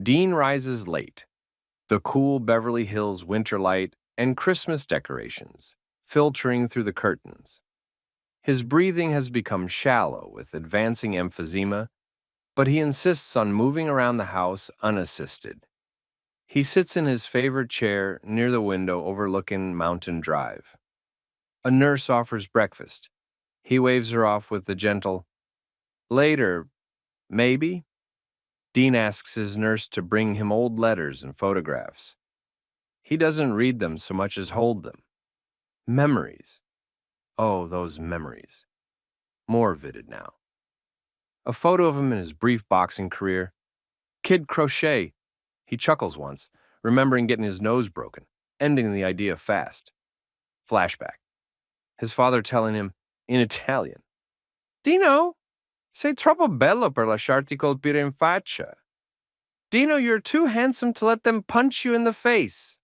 Dean rises late. The cool Beverly Hills winter light and Christmas decorations filtering through the curtains. His breathing has become shallow with advancing emphysema, but he insists on moving around the house unassisted. He sits in his favorite chair near the window overlooking Mountain Drive. A nurse offers breakfast. He waves her off with the gentle, "Later, maybe?" Dean asks his nurse to bring him old letters and photographs. He doesn't read them so much as hold them. Memories. Oh, those memories. More vivid now. A photo of him in his brief boxing career. Kid Crochet. He chuckles once, remembering getting his nose broken, ending the idea fast. Flashback. His father telling him, in Italian, "Dino, sei troppo bello per lasciarti colpire in faccia. Dino, you're too handsome to let them punch you in the face."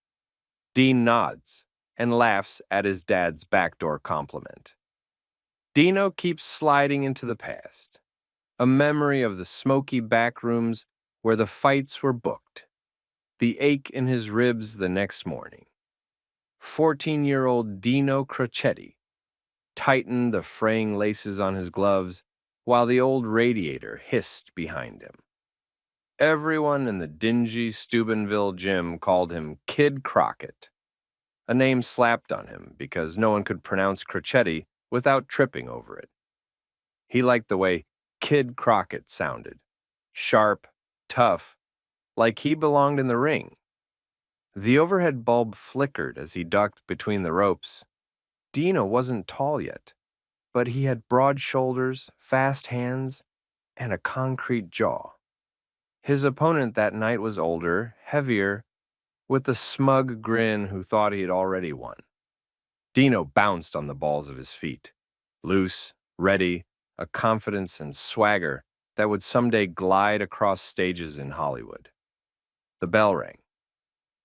Dean nods and laughs at his dad's backdoor compliment. Dino keeps sliding into the past, a memory of the smoky back rooms where the fights were booked, the ache in his ribs the next morning. 14-year-old Dino Crocetti tightened the fraying laces on his gloves while the old radiator hissed behind him. Everyone in the dingy Steubenville gym called him Kid Crockett, a name slapped on him because no one could pronounce Crocetti without tripping over it. He liked the way Kid Crockett sounded, sharp, tough, like he belonged in the ring. The overhead bulb flickered as he ducked between the ropes. Dino wasn't tall yet, but he had broad shoulders, fast hands, and a concrete jaw. His opponent that night was older, heavier, with a smug grin who thought he had already won. Dino bounced on the balls of his feet, loose, ready, a confidence and swagger that would someday glide across stages in Hollywood. The bell rang.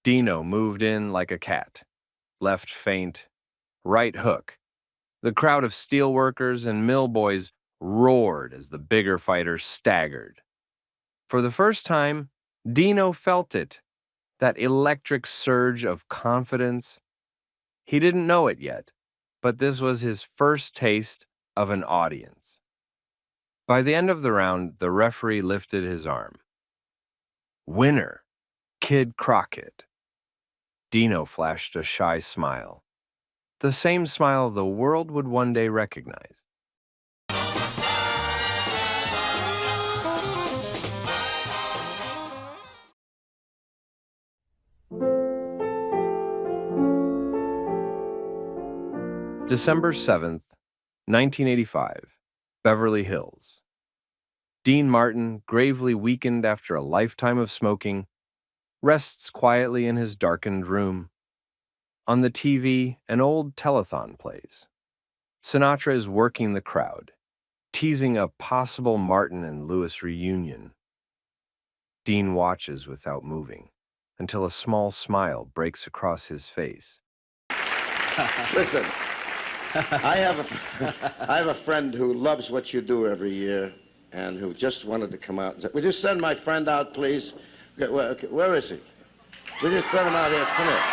Dino moved in like a cat, left feint, right hook. The crowd of steelworkers and mill boys roared as the bigger fighter staggered. For the first time, Dino felt it, that electric surge of confidence. He didn't know it yet, but this was his first taste of an audience. By the end of the round, the referee lifted his arm. Winner, Kid Crockett. Dino flashed a shy smile, the same smile the world would one day recognize. December 7th, 1985, Beverly Hills. Dean Martin, gravely weakened after a lifetime of smoking, rests quietly in his darkened room. On the TV, an old telethon plays. Sinatra is working the crowd, teasing a possible Martin and Lewis reunion. Dean watches without moving, until a small smile breaks across his face. Listen, I have a friend who loves what you do every year and who just wanted to come out and say, would you send my friend out, please? Where is he? Would you send him out here? Come here.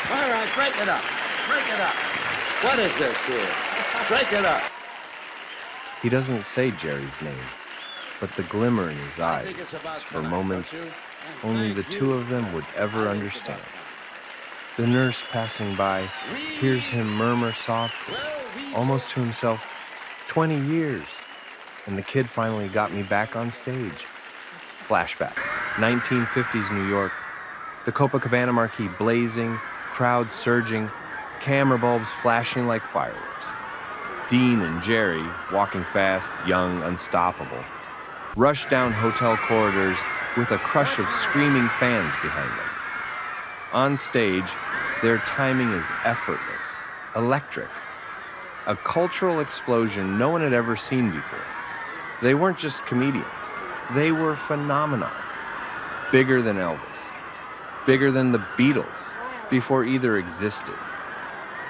All right, break it up. Break it up. What is this here? Break it up. He doesn't say Jerry's name, but the glimmer in his eyes is for moments only the two of them would ever understand. The nurse passing by hears him murmur softly, almost to himself, 20 years, and the kid finally got me back on stage. Flashback, 1950s New York, the Copacabana marquee blazing, crowds surging, camera bulbs flashing like fireworks. Dean and Jerry, walking fast, young, unstoppable, rush down hotel corridors with a crush of screaming fans behind them. On stage, Their timing is effortless, electric, a cultural explosion no one had ever seen before. They weren't just comedians, they were phenomenon, bigger than Elvis, bigger than the Beatles before either existed.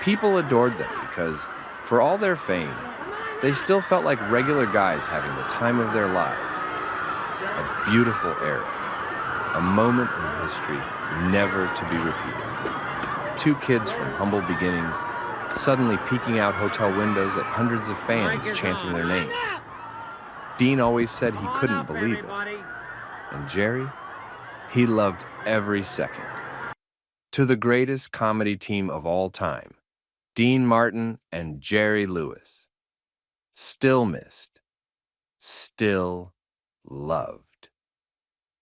People adored them because, for all their fame, they still felt like regular guys having the time of their lives. A beautiful era, a moment in history never to be repeated. Two kids from humble beginnings suddenly peeking out hotel windows at hundreds of fans chanting their names. Dean always said he couldn't believe it. And Jerry, he loved every second. To the greatest comedy team of all time, Dean Martin and Jerry Lewis. Still missed, still loved,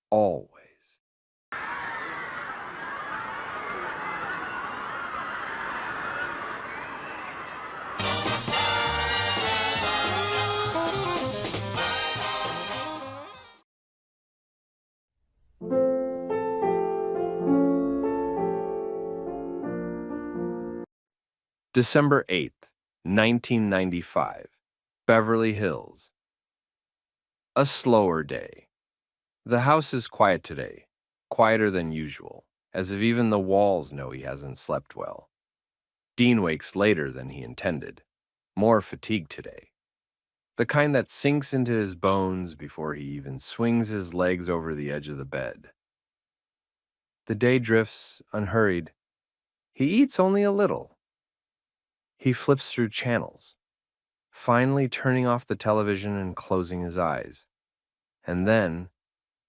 always. December 8th, 1995, Beverly Hills. A slower day. The house is quiet today, quieter than usual, as if even the walls know he hasn't slept well. Dean wakes later than he intended, more fatigued today. The kind that sinks into his bones before he even swings his legs over the edge of the bed. The day drifts unhurried. He eats only a little. He flips through channels, finally turning off the television and closing his eyes. And then,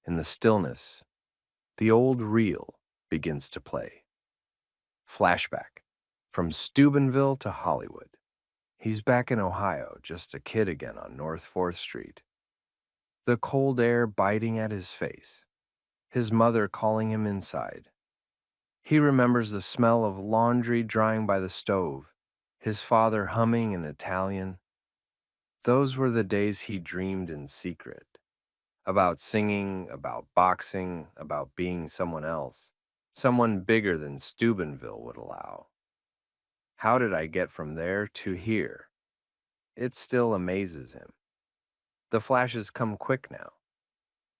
in the stillness, the old reel begins to play. Flashback, from Steubenville to Hollywood. He's back in Ohio, just a kid again on North 4th Street. The cold air biting at his face, his mother calling him inside. He remembers the smell of laundry drying by the stove, his father humming in Italian. Those were the days he dreamed in secret. About singing, about boxing, about being someone else. Someone bigger than Steubenville would allow. How did I get from there to here? It still amazes him. The flashes come quick now.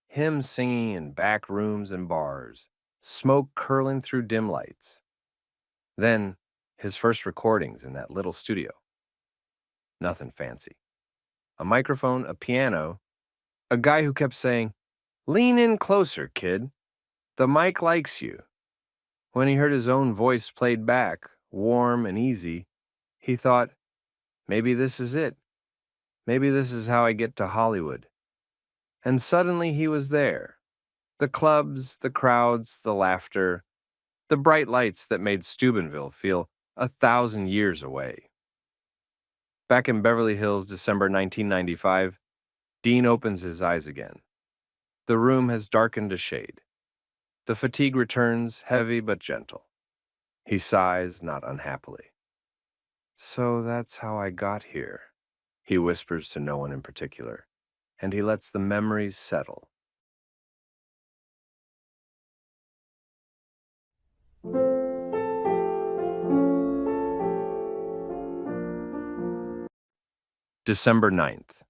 Him singing in back rooms and bars, smoke curling through dim lights. Then, his first recordings in that little studio. Nothing fancy. A microphone, a piano, a guy who kept saying, "Lean in closer, kid. The mic likes you." When he heard his own voice played back, warm and easy, he thought, maybe this is it. Maybe this is how I get to Hollywood. And suddenly he was there. The clubs, the crowds, the laughter, the bright lights that made Steubenville feel 1,000 years away. Back in Beverly Hills, December 1995, Dean opens his eyes again. The room has darkened to shade. The fatigue returns, heavy but gentle. He sighs, not unhappily. So that's how I got here, he whispers to no one in particular, and he lets the memories settle. December 9th.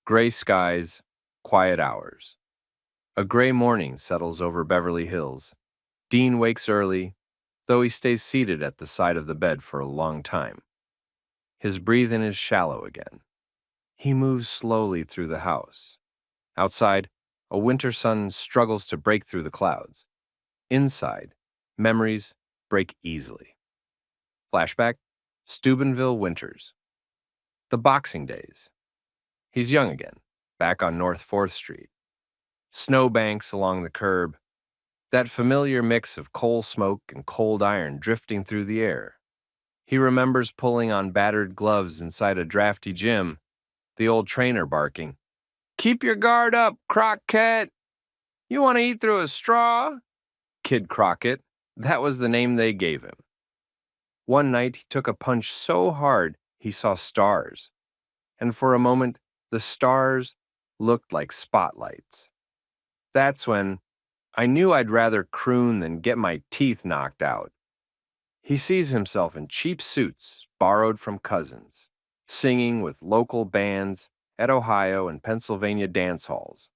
Gray skies, quiet hours. A gray morning settles over Beverly Hills. Dean wakes early, though he stays seated at the side of the bed for a long time. His breathing is shallow again. He moves slowly through the house. Outside, a winter sun struggles to break through the clouds. Inside, memories break easily. Flashback, Steubenville winters. The boxing days. He's young again, back on North 4th Street. Snowbanks along the curb, that familiar mix of coal smoke and cold iron drifting through the air. He remembers pulling on battered gloves inside a drafty gym, the old trainer barking, "Keep your guard up, Crockett! You want to eat through a straw?" Kid Crockett, that was the name they gave him. One night he took a punch so hard he saw stars, and for a moment the stars looked like spotlights. That's when I knew I'd rather croon than get my teeth knocked out. He sees himself in cheap suits borrowed from cousins, singing with local bands at Ohio and Pennsylvania dance halls,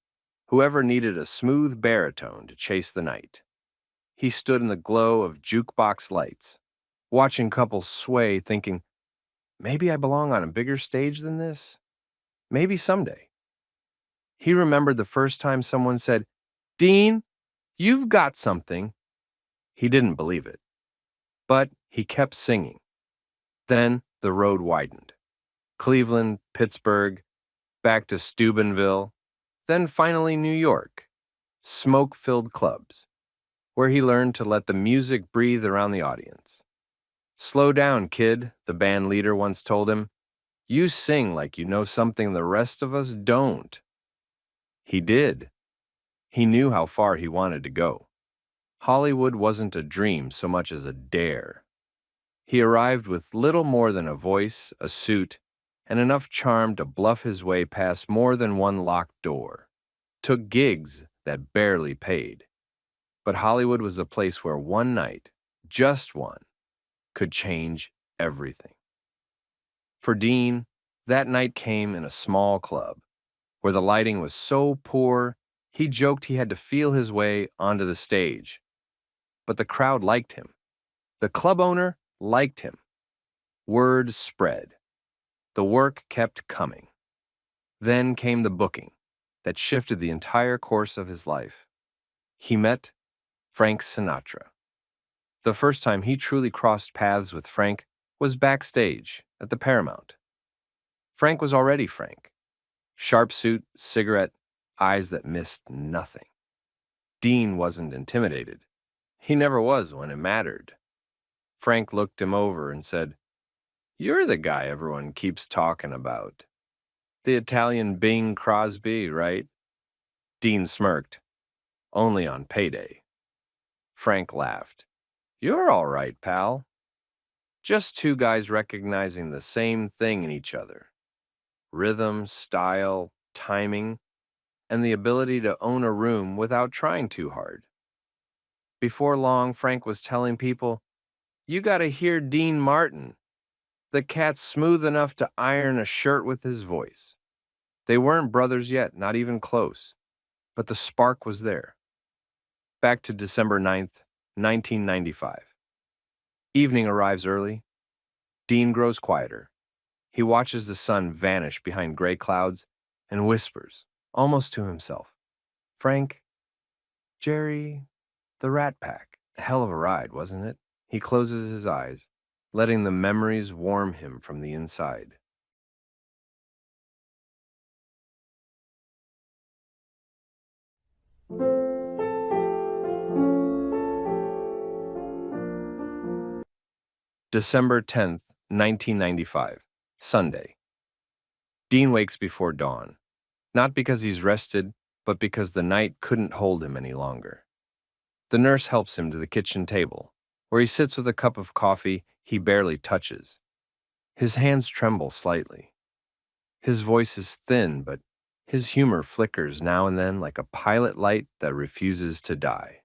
whoever needed a smooth baritone to chase the night. He stood in the glow of jukebox lights, watching couples sway, thinking, maybe I belong on a bigger stage than this? Maybe someday. He remembered the first time someone said, Dean, you've got something. He didn't believe it, but he kept singing. Then the road widened. Cleveland, Pittsburgh, back to Steubenville, then finally New York. Smoke-filled clubs, where he learned to let the music breathe around the audience. Slow down, kid, the band leader once told him. You sing like you know something the rest of us don't. He did. He knew how far he wanted to go. Hollywood wasn't a dream so much as a dare. He arrived with little more than a voice, a suit, and enough charm to bluff his way past more than one locked door. Took gigs that barely paid. But Hollywood was a place where one night, just one, could change everything. For Dean, that night came in a small club, where the lighting was so poor, he joked he had to feel his way onto the stage. But the crowd liked him. The club owner liked him. Word spread. The work kept coming. Then came the booking that shifted the entire course of his life. He met Frank Sinatra. The first time he truly crossed paths with Frank was backstage at the Paramount. Frank was already Frank. Sharp suit, cigarette, eyes that missed nothing. Dean wasn't intimidated. He never was when it mattered. Frank looked him over and said, You're the guy everyone keeps talking about. The Italian Bing Crosby, right? Dean smirked. Only on payday. Frank laughed. You're all right, pal. Just two guys recognizing the same thing in each other. Rhythm, style, timing, and the ability to own a room without trying too hard. Before long, Frank was telling people, You gotta hear Dean Martin. The cat's smooth enough to iron a shirt with his voice. They weren't brothers yet, not even close, but the spark was there. Back to December 9th, 1995. Evening arrives early. Dean grows quieter. He watches the sun vanish behind gray clouds and whispers, almost to himself, Frank, Jerry, the Rat Pack. Hell of a ride, wasn't it? He closes his eyes, letting the memories warm him from the inside. December 10th, 1995, Sunday. Dean wakes before dawn, not because he's rested, but because the night couldn't hold him any longer. The nurse helps him to the kitchen table, where he sits with a cup of coffee he barely touches. His hands tremble slightly. His voice is thin, but his humor flickers now and then like a pilot light that refuses to die.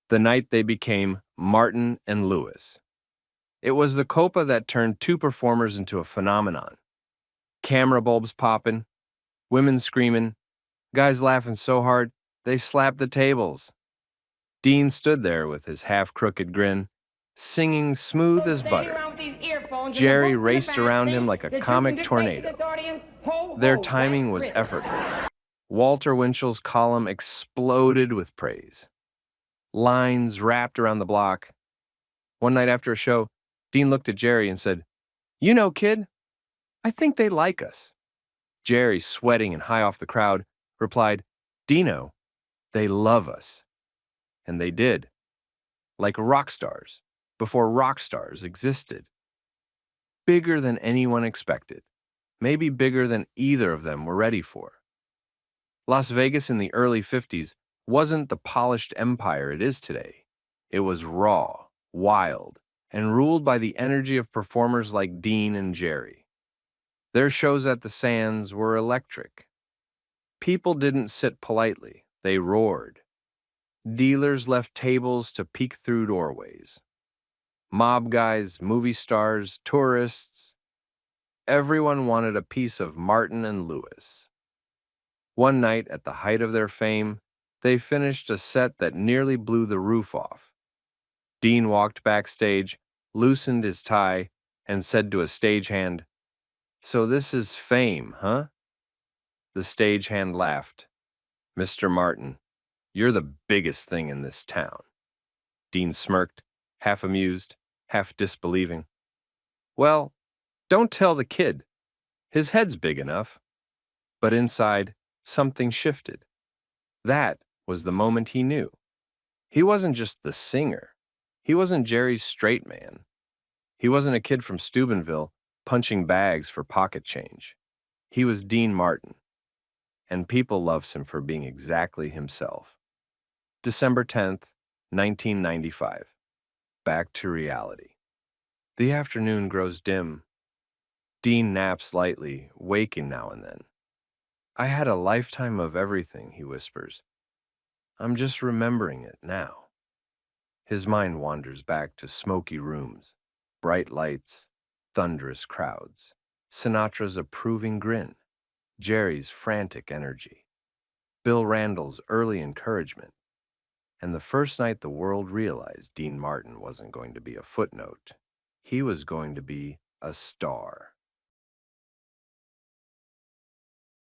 The night they became Martin and Lewis. It was the Copa that turned two performers into a phenomenon. Camera bulbs popping, women screaming, guys laughing so hard they slapped the tables. Dean stood there with his half-crooked grin, singing smooth as butter. Jerry raced around him like a comic tornado. Their timing was effortless. Walter Winchell's column exploded with praise. Lines wrapped around the block. One night after a show, Dean looked at Jerry and said, You know, kid, I think they like us. Jerry, sweating and high off the crowd, replied, Dino, they love us. And they did. Like rock stars, before rock stars existed. Bigger than anyone expected. Maybe bigger than either of them were ready for. Las Vegas in the early 50s wasn't the polished empire it is today. It was raw, wild, and ruled by the energy of performers like Dean and Jerry. Their shows at the Sands were electric. People didn't sit politely, they roared. Dealers left tables to peek through doorways. Mob guys, movie stars, tourists, everyone wanted a piece of Martin and Lewis. One night, at the height of their fame, they finished a set that nearly blew the roof off. Dean walked backstage, loosened his tie, and said to a stagehand, "So this is fame, huh?" The stagehand laughed. "Mr. Martin, you're the biggest thing in this town." Dean smirked, half amused, half disbelieving. "Well, don't tell the kid. His head's big enough." But inside, something shifted. That was the moment he knew. He wasn't just the singer. He wasn't Jerry's straight man. He wasn't a kid from Steubenville punching bags for pocket change. He was Dean Martin, and people loves him for being exactly himself. December 10th, 1995. Back to reality. The afternoon grows dim. Dean naps lightly, waking now and then. "I had a lifetime of everything," he whispers. "I'm just remembering it now." His mind wanders back to smoky rooms, bright lights, thunderous crowds, Sinatra's approving grin, Jerry's frantic energy, Bill Randall's early encouragement, and the first night the world realized Dean Martin wasn't going to be a footnote. He was going to be a star.